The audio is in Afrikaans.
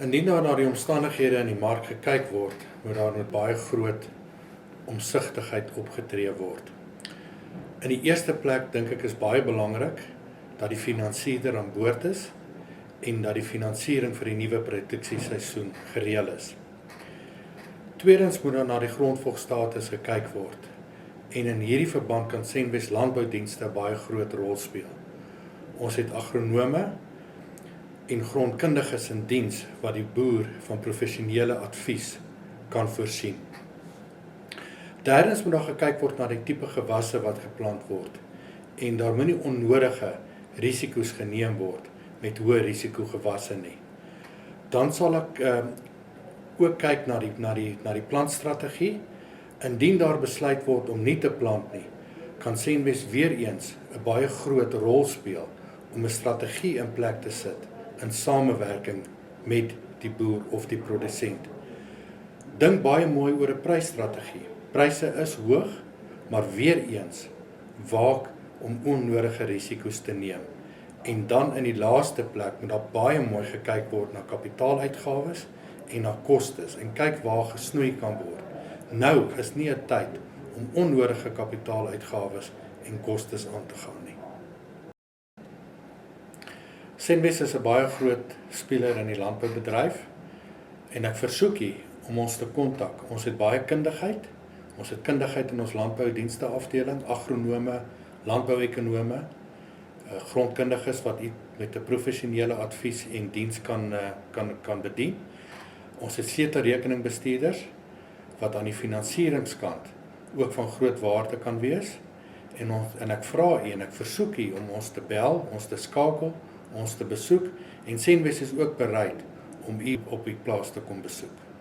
Indien daar na die omstandighede in die mark gekyk word, moet daar met baie groot omsigtigheid opgetree word. In die eerste plek dink ek is baie belangrik dat die finansierder aan boord is en dat die finansiering vir die nuwe produksieseisoen gereël is. Tweedens moet daar na die grondvolkstatus gekyk word en in hierdie verband kan Senwes Landboudienste 'n baie groot rol speel. Ons het agronome en grondkundiges in diens wat die boer van professionele advies kan voorsien. Derdens moet daar gekyk word na die tipe gewasse wat geplant word en daar moet nie onnodige risiko's geneem word met hoë risiko gewasse nie. Dan sal ek ook kyk na die plantstrategie. Indien daar besluit word om nie te plant nie, kan Senwes weer eens 'n baie groot rol speel om 'n strategie in plek te sit in samewerking met die boer of die produsent. Dink baie mooi oor 'n prysstrategie. Pryse is hoog, maar weer eens waak om onnodige risiko's te neem. En dan in die laaste plek moet daar baie mooi gekyk word na kapitaaluitgawes en na kostes en kyk waar gesnoei kan word. Nou is nie 'n tyd om onnodige kapitaaluitgawes en kostes aan te gaan nie. Senwes is 'n baie groot speler in die landboubedryf en ek versoek u om ons te kontak. Ons het baie kundigheid. Ons het kundigheid in ons landboudienste afdeling, agronome, landbouekonome, grondkundiges wat u met 'n professionele advies en diens kan bedien. Ons het sleutelrekeningbestuurders wat aan die finansieringskant ook van groot waarde kan wees. En ek vra u en ek versoek u om ons te bel, ons te skakel, ons te besoek en Senwes is ook bereid om u op die plaas te kom besoek.